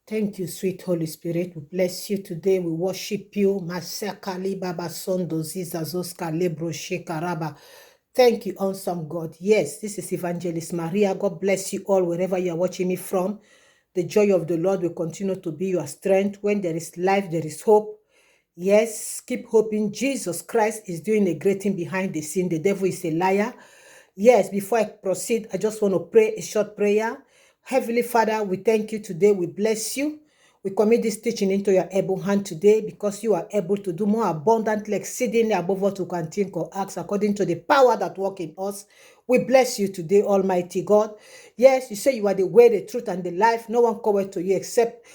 Thank you, sweet Holy Spirit. We bless you today. We worship you. Masakali Baba Sondo Zizazoska Lebro Shekaraba. Thank you, awesome God. Yes, this is Evangelist Maria. God bless you all wherever you are watching me from. The joy of the Lord will continue to be your strength. When there is life, there is hope. Yes, keep hoping. Jesus Christ is doing a great thing behind the scene. The devil is a liar. Yes, before I proceed, I just want to pray a short prayer. Heavenly Father, we thank you today. We bless you. We commit this teaching into your able hand today because you are able to do more abundantly, exceedingly above what we can think or ask, according to the power that works in us. We bless you today, Almighty God. Yes, you say you are the way, the truth, and the life. No one cometh to you except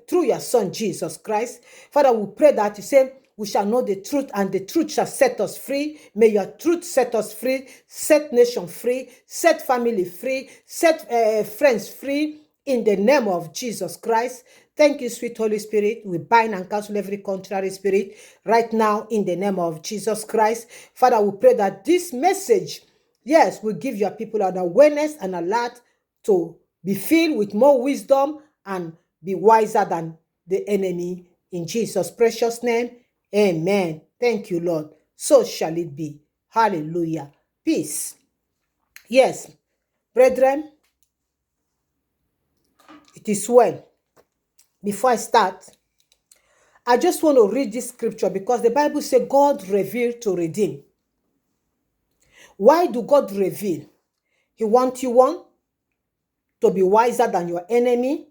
through your Son, Jesus Christ. Father, we pray that you say we shall know the truth, and the truth shall set us free. May your truth set us free, set nation free, set family free, set friends free, in the name of Jesus Christ. Thank you, sweet Holy Spirit. We bind and cancel every contrary spirit right now in the name of Jesus Christ. Father, we pray that this message, yes, will give your people an awareness and alert to be filled with more wisdom and be wiser than the enemy. In Jesus' precious name, amen. Thank you, Lord. So shall it be. Hallelujah. Peace. Yes, brethren, it is well. Before I start, I just want to read this scripture because the Bible says God revealed to redeem. Why do God reveal? He wants you to be wiser than your enemy,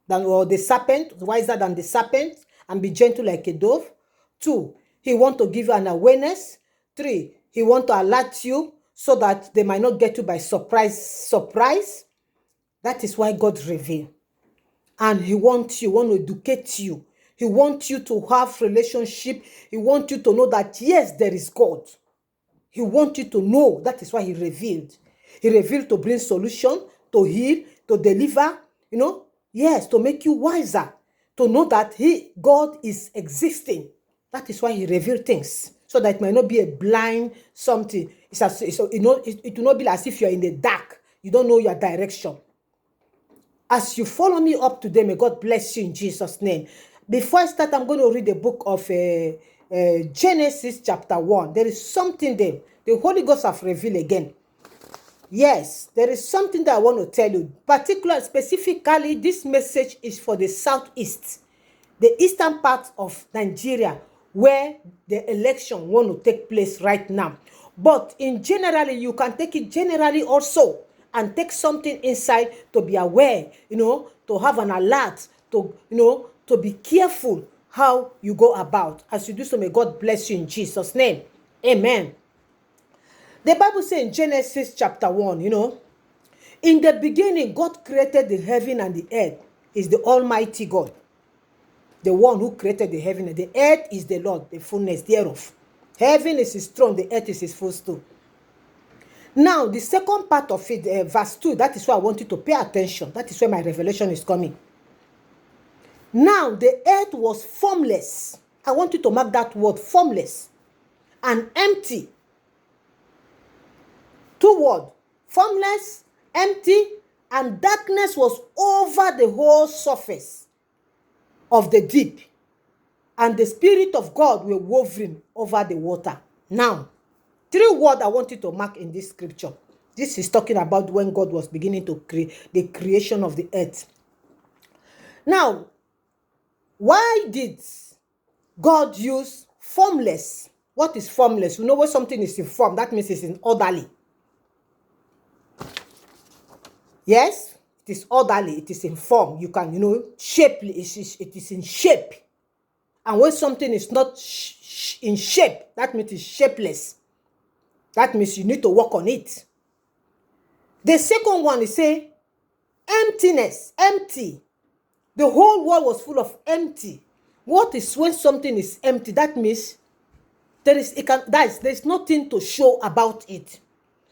or the serpent, wiser than the serpent, and be gentle like a dove. 2, he wants to give you an awareness. 3, he wants to alert you so that they might not get you by surprise. That is why God revealed. And he wants to educate you. He wants you to have relationship. He wants you to know that, yes, there is God. He wants you to know. That is why he revealed. He revealed to bring solution, to heal, to deliver, yes, to make you wiser, to know that God is existing. That is why he revealed things, so that it might not be a blind something. It will not be as if you're in the dark. You don't know your direction. As you follow me up today, may God bless you in Jesus' name. Before I start, I'm going to read the book of Genesis chapter 1. There is something there. The Holy Ghost have revealed again. Yes, there is something that I want to tell you. Specifically, this message is for the southeast, the eastern part of Nigeria, where the election want to take place right now. But in generally, you can take it generally also, and take something inside to be aware, to have an alert, to be careful how you go about. As you do so, may God bless you in Jesus' name. Amen. The Bible says in Genesis chapter 1, in the beginning, God created the heaven and the earth. Is the Almighty God, the one who created the heaven. The earth is the Lord, the fullness thereof. Heaven is his throne, the earth is his footstool. Now, the second part of it, verse 2, that is why I want you to pay attention. That is where my revelation is coming. Now, the earth was formless. I want you to mark that word, formless, and empty. 2 words, formless, empty, and darkness was over the whole surface of the deep. And the Spirit of God were woven over the water. Now, 3 words I want you to mark in this scripture. This is talking about when God was beginning to create the creation of the earth. Now, why did God use formless? What is formless? You know, when something is in form, that means it's in orderly. Yes, it is orderly, it is in form. You can, shapely, it is in shape. And when something is not in shape, that means it's shapeless. That means you need to work on it. The second one is say emptiness, empty. The whole world was full of empty. What is when something is empty? That means there's nothing to show about it.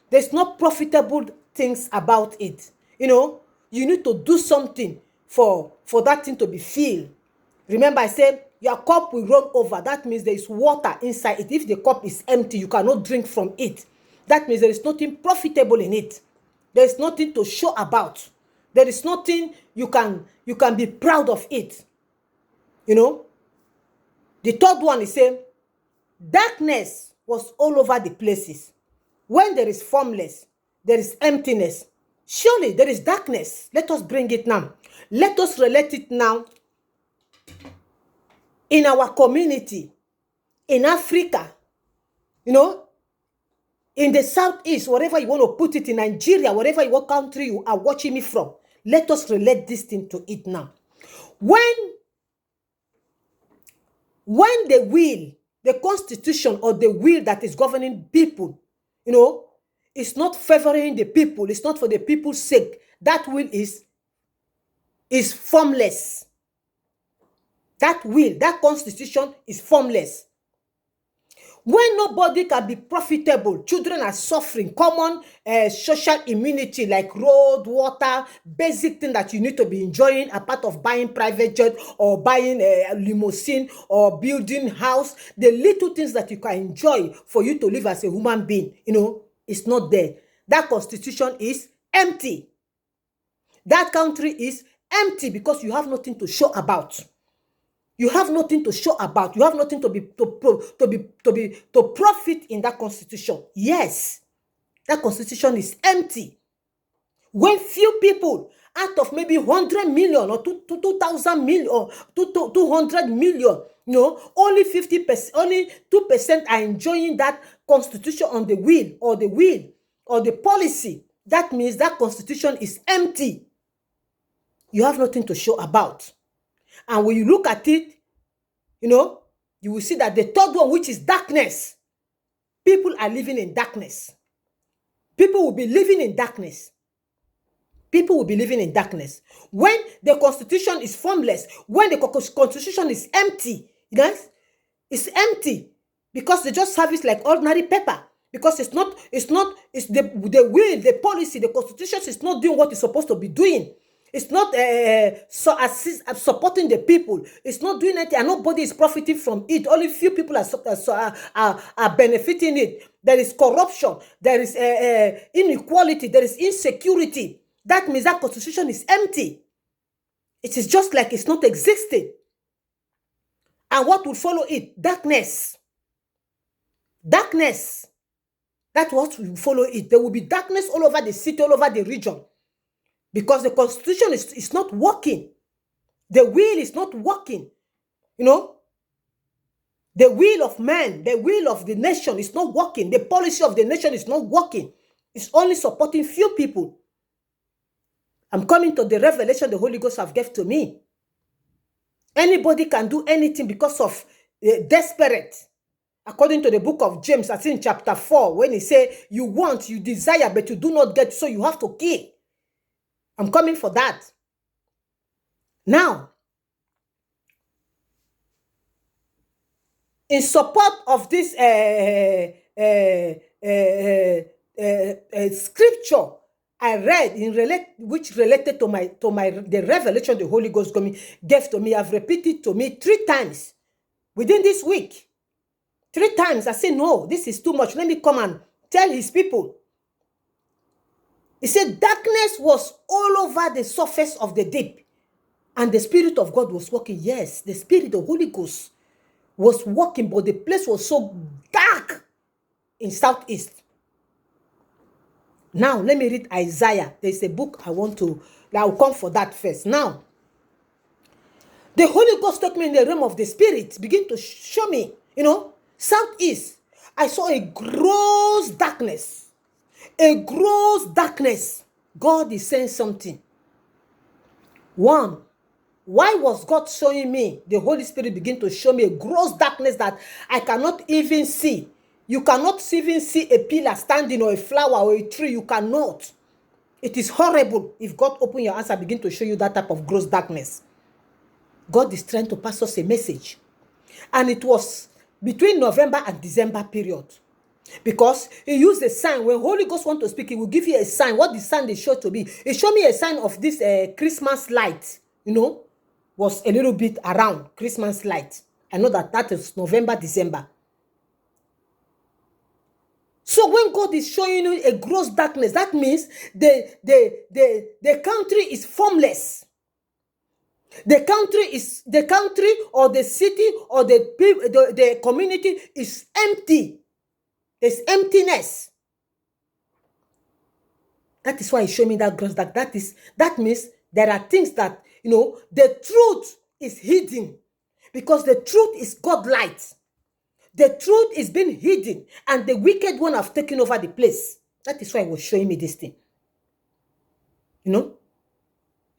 There's no profitable things about it. You need to do something for that thing to be filled. Remember, I said your cup will run over. That means there is water inside it. If the cup is empty, you cannot drink from it. That means there is nothing profitable in it. There is nothing to show about. There is nothing you can be proud of it. You know? The third one is saying, darkness was all over the places. When there is formless, there is emptiness. Surely there is darkness. Let us bring it now. Let us relate it now in our community, in Africa, you know, in the Southeast, wherever you want to put it, in Nigeria, wherever what country you are watching me from. Let us relate this thing to it now. When the will, the constitution or the will that is governing people, you know, is not favoring the people, it's not for the people's sake, that will is formless. That will, that constitution is formless. When nobody can be profitable, children are suffering, common social immunity like road, water, basic thing that you need to be enjoying, apart of buying private jet or buying a limousine or building house, the little things that you can enjoy for you to live as a human being, you know, it's not there. That constitution is empty. That country is empty because you have nothing to show about. You have nothing to show about. You have nothing to profit in that constitution. Yes, that constitution is empty. When few people out of maybe 100 million or 2,000 million or 200 million, you know, only 50%, only 2% are enjoying that constitution on the will or the policy. That means that constitution is empty. You have nothing to show about. And when you look at it, you know, you will see that the third one, which is darkness, people are living in darkness. People will be living in darkness. People will be living in darkness. When the constitution is formless, when the constitution is empty, you know, it's empty because they just have it like ordinary paper. Because it's the will, the policy, the constitution is not doing what it's supposed to be doing. It's not supporting the people. It's not doing anything, and nobody is profiting from it. Only few people are benefiting it. There is corruption. There is inequality. There is insecurity. That means that constitution is empty. It is just like it's not existing. And what will follow it? Darkness. Darkness. That's what will follow it. There will be darkness all over the city, all over the region. Because the constitution is not working. The will is not working. You know? The will of man, the will of the nation is not working. The policy of the nation is not working. It's only supporting few people. I'm coming to the revelation the Holy Ghost have given to me. Anybody can do anything because of desperate. According to the book of James, I think in chapter 4, when he say, you want, you desire, but you do not get, so you have to kill. I'm coming for that. Now, in support of this scripture I read, which related to the revelation the Holy Ghost gave to me, I've repeated to me 3 times within this week. 3 times I said, no, this is too much. Let me come and tell his people. He said, darkness was all over the surface of the deep. And the Spirit of God was working. Yes, the Spirit, the Holy Ghost was working, but the place was so dark in Southeast. Now, let me read Isaiah. There's a book I'll come for that first. Now, the Holy Ghost took me in the realm of the Spirit, begin to show me, you know, Southeast. I saw a gross darkness. A gross darkness. God is saying something. 1, why was God showing me? The Holy Spirit began to show me a gross darkness that I cannot even see. You cannot even see a pillar standing or a flower or a tree. You cannot. It is horrible. If God open your eyes and begin to show you that type of gross darkness. God is trying to pass us a message. And it was between November and December period. Because he used a sign. When Holy Ghost wants to speak, he will give you a sign. What the sign they showed to me? He showed me a sign of this Christmas light, you know, was a little bit around Christmas light. I know that is November, December. So when God is showing you a gross darkness, that means the country is formless. The country or the city or the community is empty. There's emptiness. That is why he showed me that gross dark. That means there are things that, the truth is hidden, because the truth is God light. The truth is being hidden, and the wicked one have taken over the place. That is why he was showing me this thing. He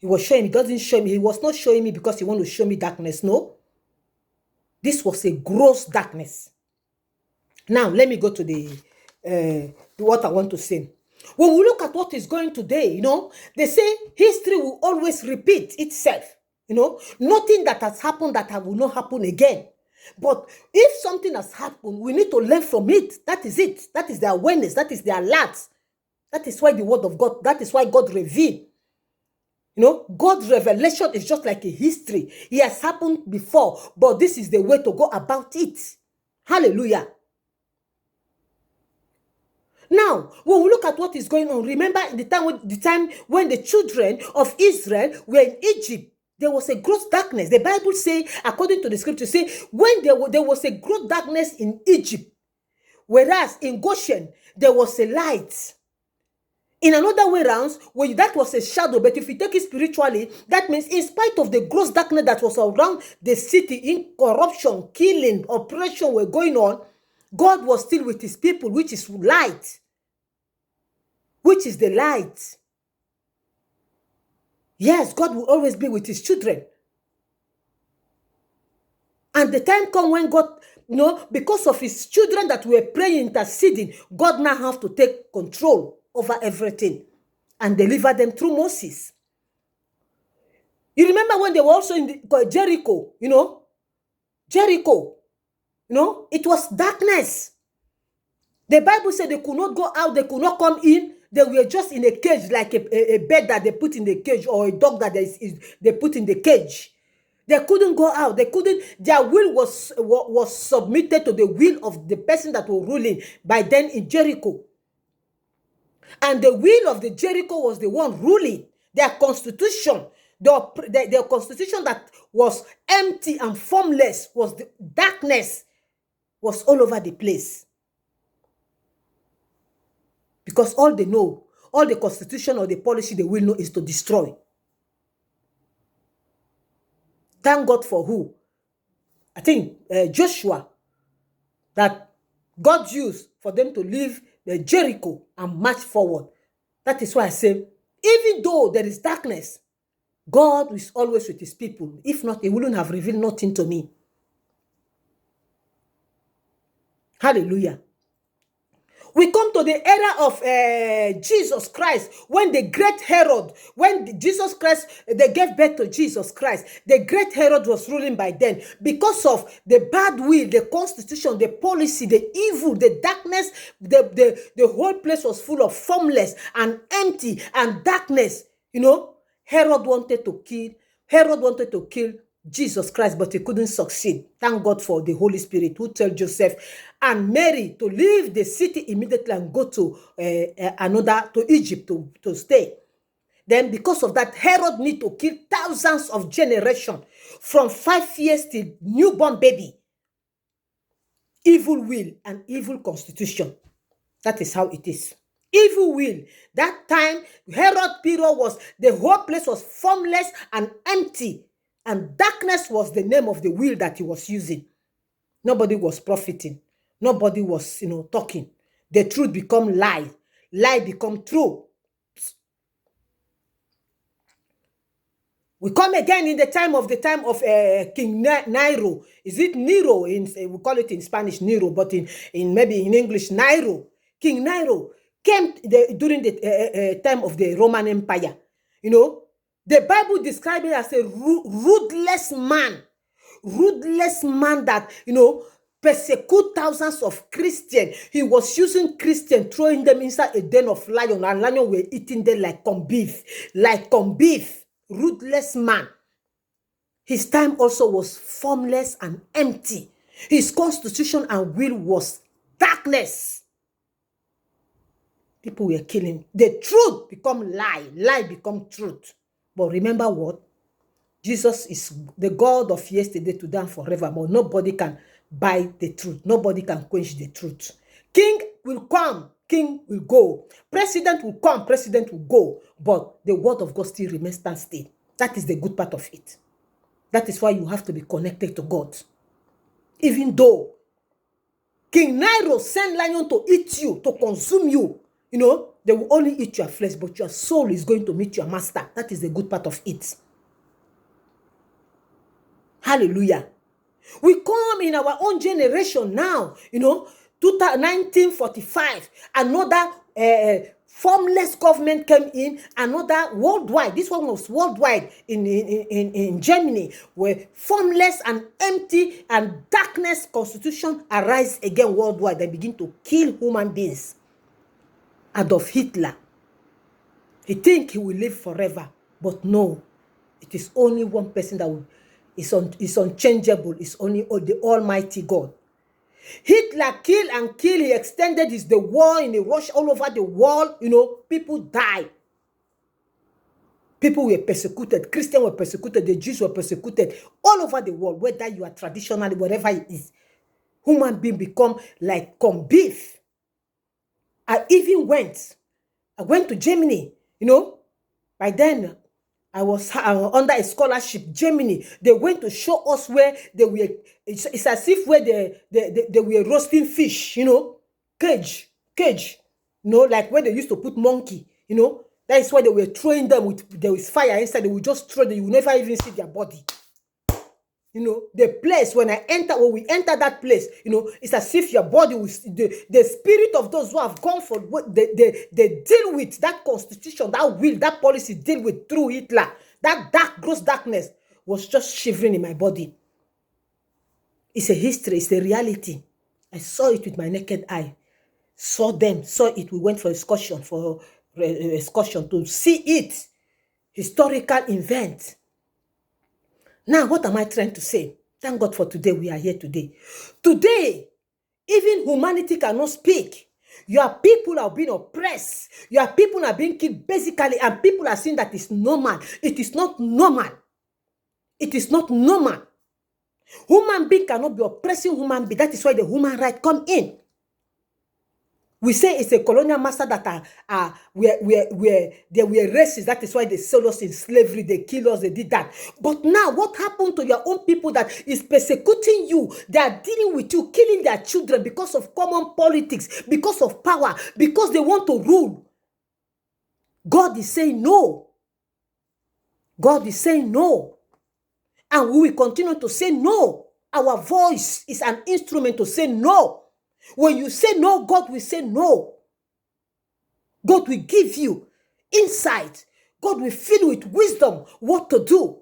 was showing me. He doesn't show me. He was not showing me because he wanted to show me darkness. No. This was a gross darkness. Now, let me go to what I want to say. When we look at what is going today, they say history will always repeat itself. Nothing that has happened that will not happen again. But if something has happened, we need to learn from it. That is it. That is the awareness. That is the alert. That is why the word of God, that is why God revealed. God's revelation is just like a history. It has happened before, but this is the way to go about it. Hallelujah. Now, when we look at what is going on, remember the time when the children of Israel were in Egypt, there was a gross darkness. The Bible says, according to the scripture, when there was a gross darkness in Egypt, whereas in Goshen, there was a light. In another way around, that was a shadow, but if you take it spiritually, that means in spite of the gross darkness that was around the city, in corruption, killing, oppression were going on, God was still with his people, which is light, which is the light. Yes, God will always be with his children. And the time comes when God, because of his children that were praying, interceding, God now have to take control over everything and deliver them through Moses. You remember when they were also in Jericho, Jericho, it was darkness. The Bible said they could not go out, they could not come in. They were just in a cage, like a bed that they put in the cage, or a dog that they put in the cage. They couldn't go out. They couldn't. Their will was submitted to the will of the person that was ruling by then in Jericho. And the will of the Jericho was the one ruling. Their constitution, their constitution that was empty and formless, was the darkness, was all over the place. Because all they know, all the constitution or the policy they will know is to destroy. Thank God for who? I think Joshua, that God used for them to leave the Jericho and march forward. That is why I say, even though there is darkness, God is always with his people. If not, he wouldn't have revealed nothing to me. Hallelujah. We come to the era of Jesus Christ, when the great Herod, when Jesus Christ, they gave birth to Jesus Christ, the great Herod was ruling by then. Because of the bad will, the constitution, the policy, the evil, the darkness, the whole place was full of formless and empty and darkness. Herod wanted to kill Jesus Christ, but he couldn't succeed. Thank God for the Holy Spirit who told Joseph and Mary to leave the city immediately and go to to Egypt to stay. Then because of that, Herod need to kill thousands of generations from 5 years till newborn baby. Evil will and evil constitution. That is how it is. Evil will. That time, Herod period was, the whole place was formless and empty. And darkness was the name of the will that he was using. Nobody was profiting. Nobody was, talking. The truth become lie. Lie become true. We come again in the time of King Nero. Is it Nero? We call it in Spanish Nero, but maybe in English Nero. King Nero came during the time of the Roman Empire. The Bible describes it as a ruthless man. Ruthless man that, persecute thousands of Christians. He was using Christians, throwing them inside a den of lions, and lions were eating them like corned beef. Like corned beef. Ruthless man. His time also was formless and empty. His constitution and will was darkness. People were killing. The truth become lie. Lie become truth. But remember what? Jesus is the God of yesterday, today, and forevermore. Nobody can buy the truth. Nobody can quench the truth. King will come, king will go. President will come, president will go. But the word of God still remains stand still. That is the good part of it. That is why you have to be connected to God. Even though King Nero sent lion to eat you, to consume you, you know, they will only eat your flesh, but your soul is going to meet your master. That is the good part of it. Hallelujah. We come in our own generation now, you know, 1945, another formless government came in, another worldwide. This one was worldwide in Germany, where formless and empty and darkness constitution arise again worldwide. They begin to kill human beings. Adolf Hitler, he think he will live forever, but no, it is only one person that is unchangeable. It's only the Almighty God. Hitler killed and killed. He extended the war in Russia all over the world. You know, people died. People were persecuted. Christians were persecuted. The Jews were persecuted all over the world. Whether you are traditionally, whatever it is, human being become like corned beef. I went to Germany. You know, by then I was under a scholarship. Germany, they went to show us where they were. It's as if where they were roasting fish, you know, cage, you know, like where they used to put monkey, you know. That is why they were throwing them with fire inside. They would just throw them. You will never even see their body. You know, the place when we enter that place, you know, it's as if your body was the spirit of those who have gone for what they deal with that constitution, that will, that policy deal with through Hitler. That gross darkness was just shivering in my body. It's a history, it's a reality. I saw it with my naked eye. Saw it. We went for excursion to see it. Historical event. Now, what am I trying to say? Thank God for today. We are here today. Today, even humanity cannot speak. Your people are being oppressed. Your people are being killed basically, and people are saying that it's normal. It is not normal. It is not normal. Human being cannot be oppressing human being. That is why the human right come in. We say it's a colonial master that where they were racist. That is why they sold us in slavery. They killed us. They did that. But now, what happened to your own people that is persecuting you? They are dealing with you, killing their children because of common politics, because of power, because they want to rule. God is saying no. God is saying no. And we will continue to say no. Our voice is an instrument to say no. When you say no, God will say no. God will give you insight. God will fill you with wisdom what to do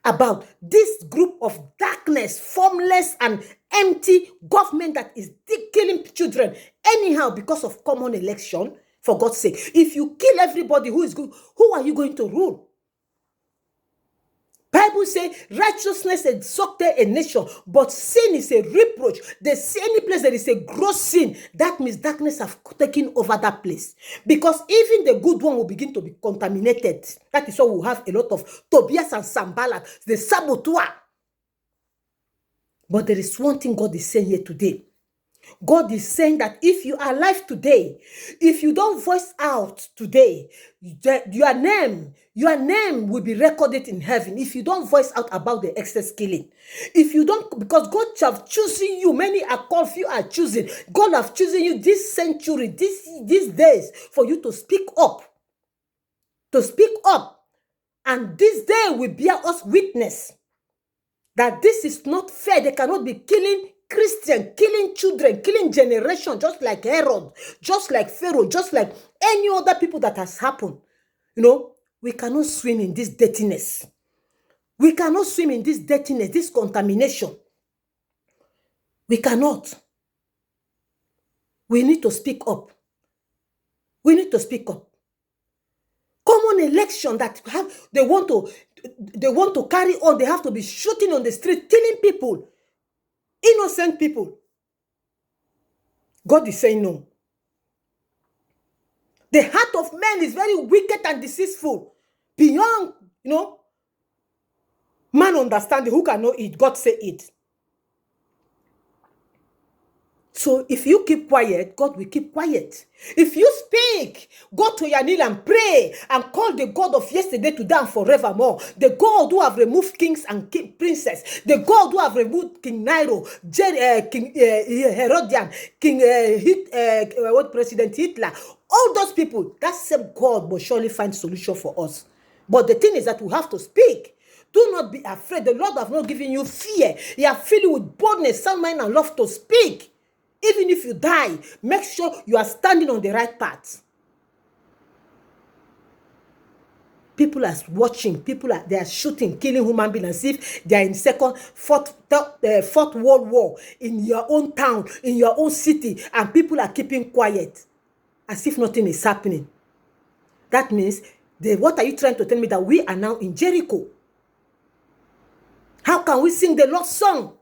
about this group of darkness, formless and empty government that is killing children anyhow because of common election. For God's sake, if you kill everybody who is good, who are you going to rule? Bible says righteousness exalted a nation, but sin is a reproach. Any place there is a gross sin, that means darkness have taken over that place. Because even the good one will begin to be contaminated. That is why we have a lot of Tobias and Sanballat, the saboteur. But there is one thing God is saying here today. God is saying that if you are alive today, if you don't voice out today, your name will be recorded in heaven. If you don't voice out about the excess killing, if you don't, because God have chosen you, many are called, few are chosen. God have chosen you this century, these days, for you to speak up. To speak up. And this day will bear us witness that this is not fair. They cannot be killing Christian, killing children, killing generation, just like Herod, just like Pharaoh, just like any other people that has happened. You know, we cannot swim in this dirtiness. We cannot swim in this dirtiness, this contamination. We cannot. We need to speak up. We need to speak up. Common election that they want to carry on. They have to be shooting on the street, killing people. Innocent people. God is saying no. The heart of man is very wicked and deceitful. Beyond, man understanding, who can know it? God say it. So if you keep quiet, God will keep quiet. If you speak, go to your knee and pray and call the God of yesterday, today, and forevermore. The God who have removed kings and princes. The God who have removed King Nero, King Herodian, President Hitler. All those people, that same God will surely find solution for us. But the thing is that we have to speak. Do not be afraid. The Lord have not given you fear. He has filled you with boldness, sound mind, and love to speak. Even if you die, make sure you are standing on the right path. People are watching. They are shooting, killing human beings as if they are in fourth World War in your own town, in your own city, and people are keeping quiet as if nothing is happening. That means, what are you trying to tell me? That we are now in Jericho? How can we sing the Lord's song?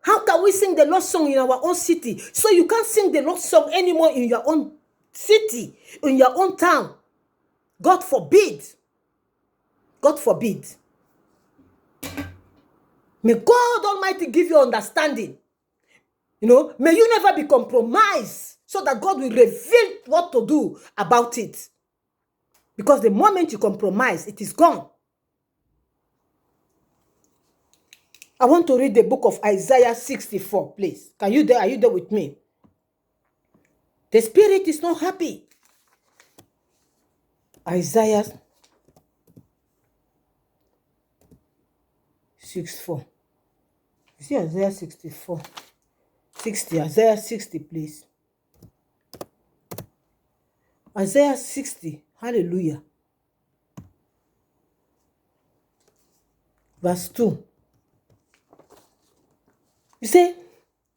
How can we sing the Lord's song in our own city? So you can't sing the Lord's song anymore in your own city, in your own town. God forbid. God forbid. May God Almighty give you understanding. May you never be compromised, so that God will reveal what to do about it. Because the moment you compromise, it is gone. I want to read the book of Isaiah 64, please. Are you there with me? The spirit is not happy. Isaiah 64. You see Isaiah 64. 60. Isaiah 60, please. Isaiah 60. Hallelujah. Verse 2. You say,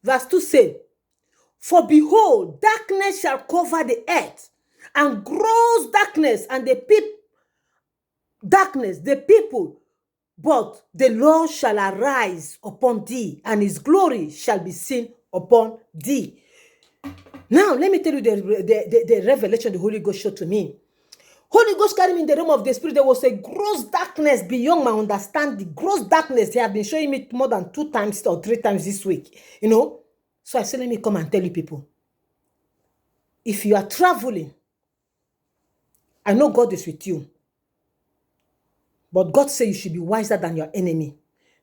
verse 2 say, for behold, darkness shall cover the earth, and gross darkness, and the people, but the Lord shall arise upon thee, and his glory shall be seen upon thee. Now, let me tell you the revelation the Holy Ghost showed to me. Holy Ghost carried me in the realm of the Spirit. There was a gross darkness beyond my understanding. Gross darkness. They have been showing me more than 2 times or 3 times this week. So I said, let me come and tell you people. If you are traveling, I know God is with you. But God said you should be wiser than your enemy.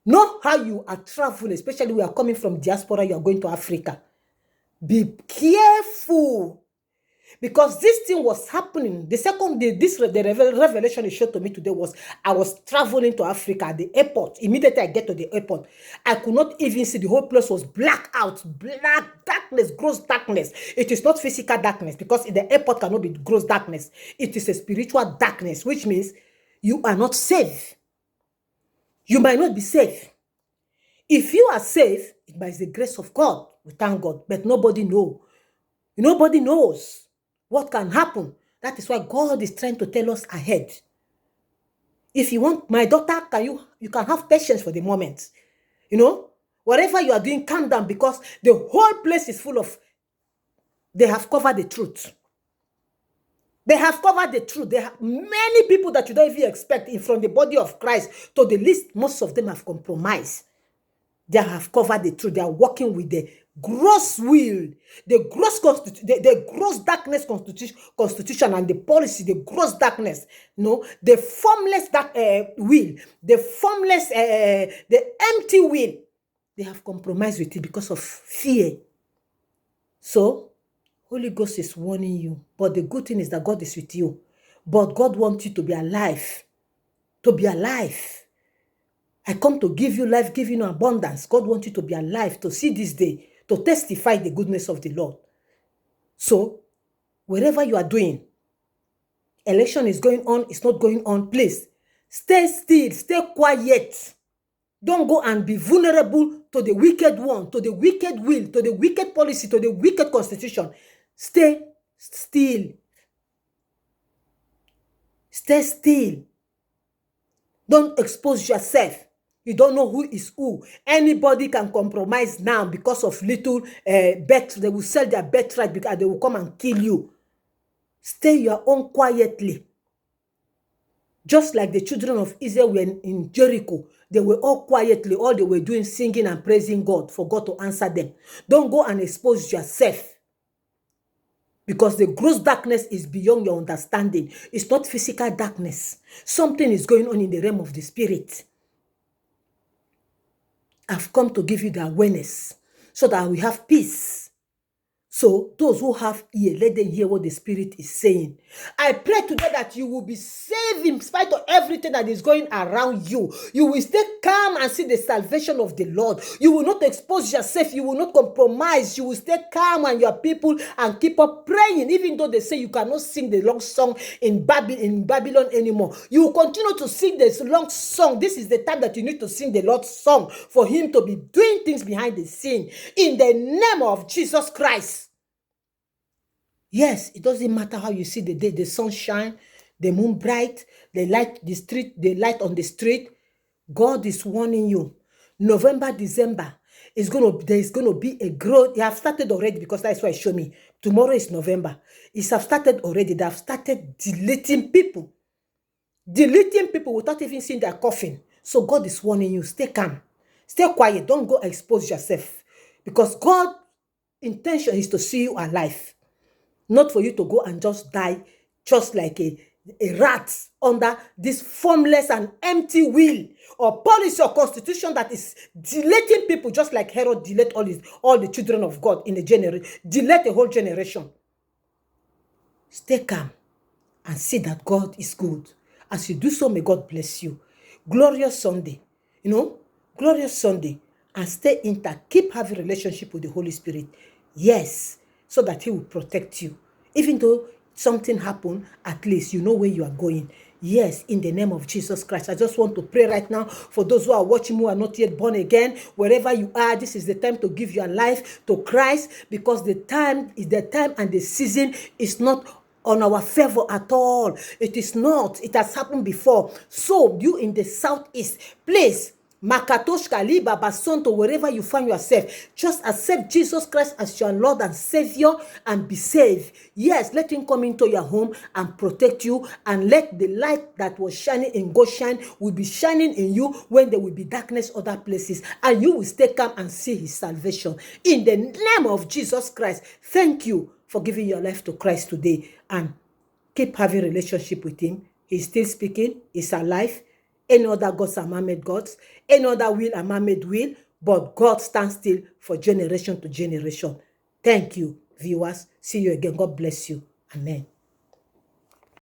Know how you are traveling, especially we are coming from diaspora, you are going to Africa. Be careful. Because this thing was happening. The revelation he showed to me today was, I was traveling to Africa at the airport. Immediately I get to the airport, I could not even see. The whole place was black out. Black darkness, gross darkness. It is not physical darkness, because in the airport cannot be gross darkness. It is a spiritual darkness, which means you are not safe. You might not be safe. If you are safe, it by the grace of God. We thank God. But nobody knows. Nobody knows what can happen. That is why God is trying to tell us ahead. If you want, my daughter, you can have patience for the moment. Whatever you are doing, calm down, because the whole place is full of, they have covered the truth. They have covered the truth. There are many people that you don't even expect from the body of Christ. To the least, most of them have compromised. They have covered the truth. They are working with the gross will, the gross darkness constitution and the policy, the gross darkness, the formless will, the formless, the empty will. They have compromised with it because of fear. So, Holy Ghost is warning you. But the good thing is that God is with you. But God wants you to be alive. To be alive. I come to give you life, give you abundance. God wants you to be alive, to see this day, to testify the goodness of the Lord. So, wherever you are doing, election is going on, it's not going on, please, stay still, stay quiet. Don't go and be vulnerable to the wicked one, to the wicked will, to the wicked policy, to the wicked constitution. Stay still. Stay still. Don't expose yourself. You don't know who is who. Anybody can compromise now because of little bet. They will sell their birthright because they will come and kill you. Stay your own quietly. Just like the children of Israel were in Jericho, they were all quietly, all they were doing, singing and praising God for God to answer them. Don't go and expose yourself, because the gross darkness is beyond your understanding. It's not physical darkness. Something is going on in the realm of the spirit. I've come to give you the awareness so that we have peace. So those who have ear, let them hear what the Spirit is saying. I pray today that you will be saved in spite of everything that is going around you. You will stay calm and see the salvation of the Lord. You will not expose yourself. You will not compromise. You will stay calm and your people and keep up praying, even though they say you cannot sing the long song in Babylon anymore. You will continue to sing this long song. This is the time that you need to sing the Lord's song for him to be doing things behind the scene. In the name of Jesus Christ. Yes, it doesn't matter how you see the day, the sun shine, the moon bright, the light on the street. God is warning you. November, December there's gonna be a growth. They have started already, because that's why it showed me. Tomorrow is November. It's have started already. They have started deleting people without even seeing their coffin. So God is warning you. Stay calm, stay quiet. Don't go expose yourself, because God's intention is to see you alive. Not for you to go and just die just like a rat under this formless and empty will or policy or constitution that is deleting people, just like Herod delayed all the children of God in a generation, delayed a whole generation. Stay calm and see that God is good. As you do so, may God bless you. Glorious Sunday. Glorious Sunday. And stay intact. Keep having a relationship with the Holy Spirit. Yes, so that he will protect you. Even though something happened, at least you know where you are going. Yes, in the name of Jesus Christ. I just want to pray right now for those who are watching who are not yet born again. Wherever you are, this is the time to give your life to Christ, because the time and the season is not on our favor at all. It is not. It has happened before. So you in the southeast, please, Makatoshka, Liba, Basonto, wherever you find yourself, just accept Jesus Christ as your Lord and Savior and be saved. Yes, let him come into your home and protect you, and let the light that was shining in Goshen will be shining in you when there will be darkness other places, and you will stay calm and see his salvation. In the name of Jesus Christ, thank you for giving your life to Christ today, and keep having a relationship with him. He's still speaking. He's alive. Any other gods are man-made gods. Any other will are man-made will. But God stands still for generation to generation. Thank you, viewers. See you again. God bless you. Amen.